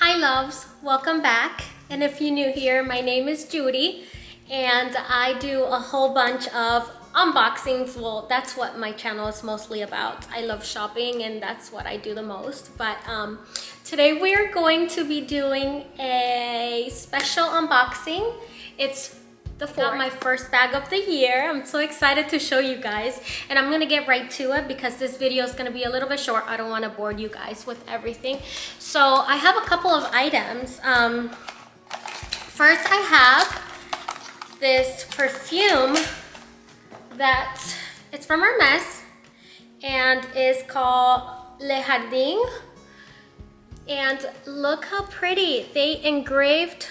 Hi loves, welcome back. And if you're new here, my name is Judy and I do a whole bunch of unboxings. Well, that's what my channel is mostly about. I love shopping and that's what I do the most. But today we're going to be doing a special unboxing. It's my first bag of the year. I'm so excited to show you guys, and I'm gonna get right to it because this video is gonna be a little bit short. I don't want to bore you guys with everything. So I have a couple of items. First I have this perfume that it's from Hermes and is called Le Jardin, and look how pretty they engraved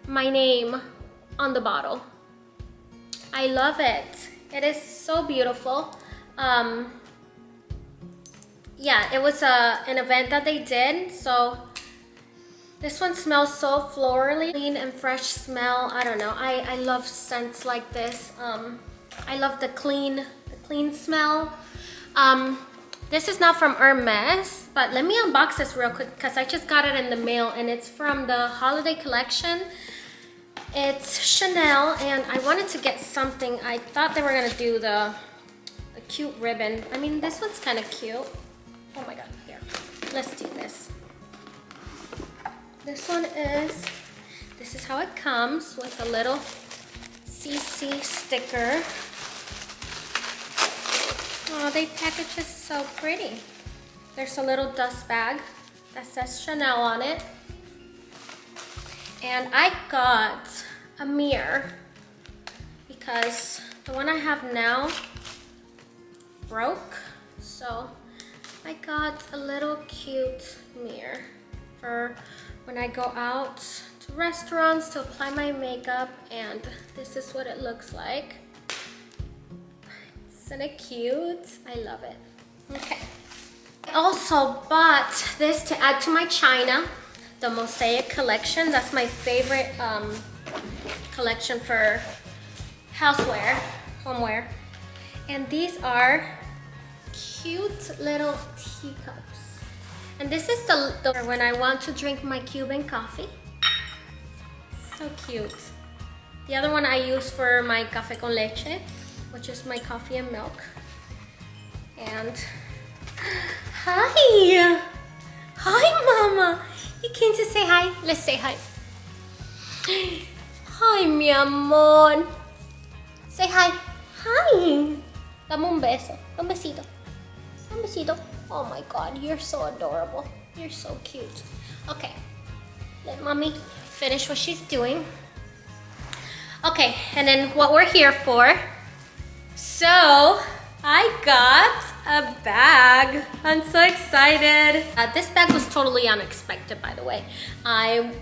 my name on the bottle. I love it. It is so beautiful. Yeah, it was an event that they did. So this one smells so florally, clean and fresh smell. I don't know. I love scents like this. I love the clean smell. This is not from Hermes, but let me unbox this real quick because I just got it in the mail and it's from the holiday collection. It's Chanel, and I wanted to get something. I thought they were gonna do the cute ribbon. I mean, this one's kind of cute. Oh my god, here. Let's do this. This is how it comes, with a little CC sticker. Oh, they package it so pretty. There's a little dust bag that says Chanel on it. And I got a mirror because the one I have now broke. So I got a little cute mirror for when I go out to restaurants to apply my makeup, and this is what it looks like. Isn't it cute? I love it. Okay. I also bought this to add to my china. The Mosaic collection. That's my favorite collection for houseware, homeware. And these are cute little teacups. And this is the when I want to drink my Cuban coffee. So cute. The other one I use for my café con leche, which is my coffee and milk. And hi! Hi, Mama! You came to say hi? Let's say hi. Hi, mi amor. Say hi. Hi. Dame un beso. Un besito. Un besito. Oh my god, you're so adorable. You're so cute. Okay. Let mommy finish what she's doing. Okay, and then what we're here for. So, I got a bag. I'm so excited. This bag was totally unexpected, by the way. I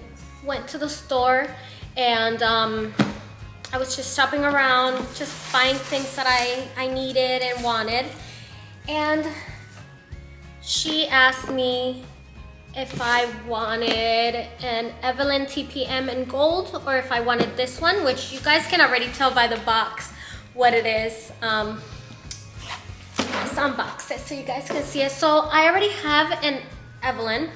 went to the store and I was just shopping around, just buying things that I needed and wanted. And she asked me if I wanted an Evelyn TPM in gold or if I wanted this one, which you guys can already tell by the box what it is. Let's unbox it so you guys can see it. So I already have an Evelyn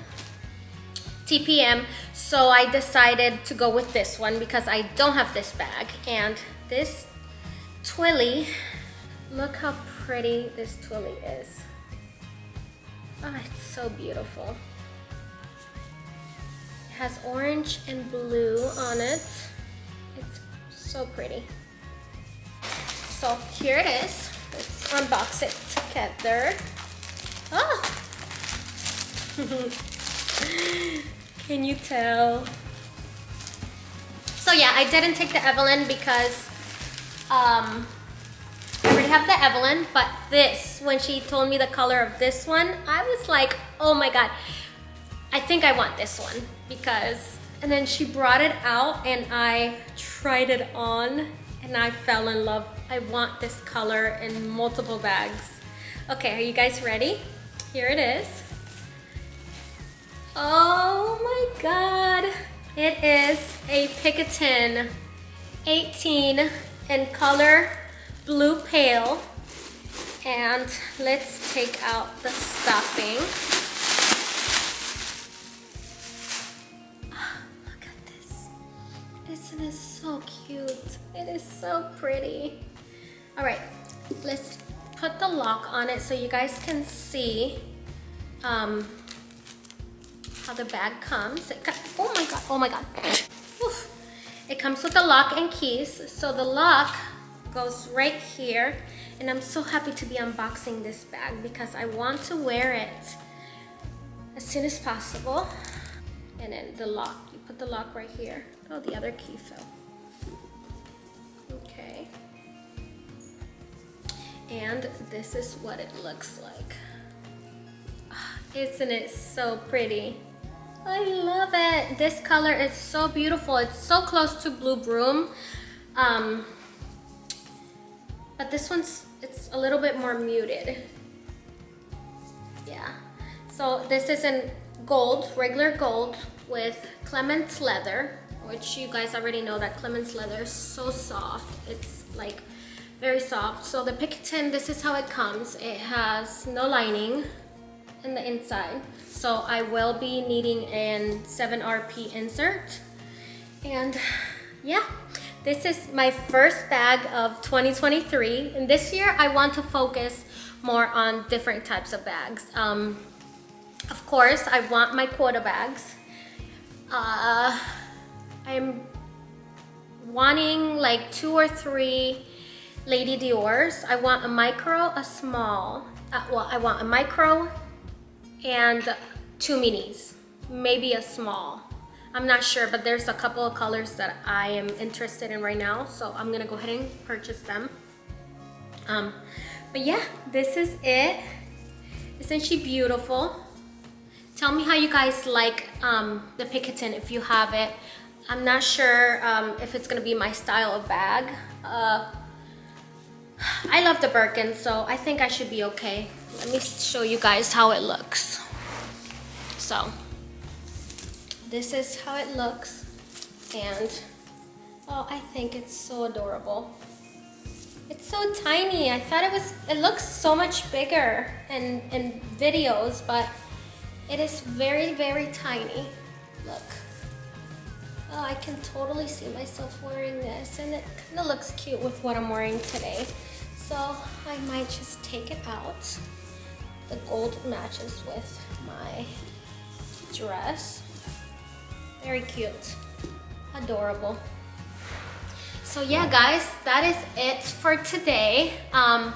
TPM, so I decided to go with this one because I don't have this bag. And this twilly, look how pretty this twilly is. Oh, it's so beautiful. It has orange and blue on it. It's so pretty. So here it is. Let's unbox it together. Oh! Can you tell? So yeah, I didn't take the Evelyn because I already have the Evelyn, but this, when she told me the color of this one, I was like, oh my god, I think I want this one because, and then she brought it out and I tried it on and I fell in love. I want this color in multiple bags. Okay, are you guys ready? Here it is. Oh my god. It is a Picotin 18 in color blue pale. And let's take out the stuffing. Isn't it so cute? It is so pretty. All right, let's put the lock on it so you guys can see how the bag comes. Oh my God, oh my God. Oof. It comes with the lock and keys. So the lock goes right here. And I'm so happy to be unboxing this bag because I want to wear it as soon as possible. And then the lock, you put the lock right here. Oh, the other key fell. Okay. And this is what it looks like. Isn't it so pretty? I love it. This color is so beautiful. It's so close to Blue Broom. But this one's, it's a little bit more muted. Yeah. So this is in gold, regular gold with Clemens leather, which you guys already know that Clemens leather is so soft. It's like very soft. So the Picatin, this is how it comes. It has no lining in the inside. So I will be needing an 7RP insert. And yeah, this is my first bag of 2023. And this year I want to focus more on different types of bags. Of course, I want my quota bags. I'm wanting like 2 or 3 Lady Dior's. I want a micro, a small. Well, I want a micro and 2 minis, maybe a small. I'm not sure, but there's a couple of colors that I am interested in right now, so I'm gonna go ahead and purchase them. But yeah, this is it. Isn't she beautiful? Tell me how you guys like the Picatin if you have it. I'm not sure if it's gonna be my style of bag. I love the Birkin, so I think I should be okay. Let me show you guys how it looks. So, this is how it looks. And, oh, I think it's so adorable. It's so tiny. I thought it looks so much bigger in videos, but it is very, very tiny. Look. Oh, I can totally see myself wearing this, and it kind of looks cute with what I'm wearing today. So I might just take it out. The gold matches with my dress. Very cute. Adorable. So yeah, guys, that is it for today. I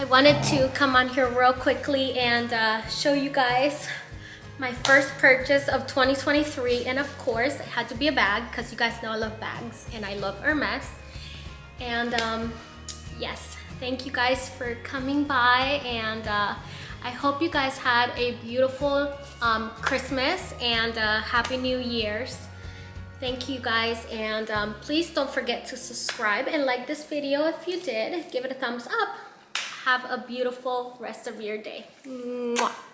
wanted to come on here real quickly and show you guys my first purchase of 2023, and of course it had to be a bag because you guys know I love bags and I love Hermes. And yes, thank you guys for coming by, and I hope you guys had a beautiful Christmas and Happy New Year's. Thank you guys, and please don't forget to subscribe and like this video if you did. Give it a thumbs up. Have a beautiful rest of your day. Mwah.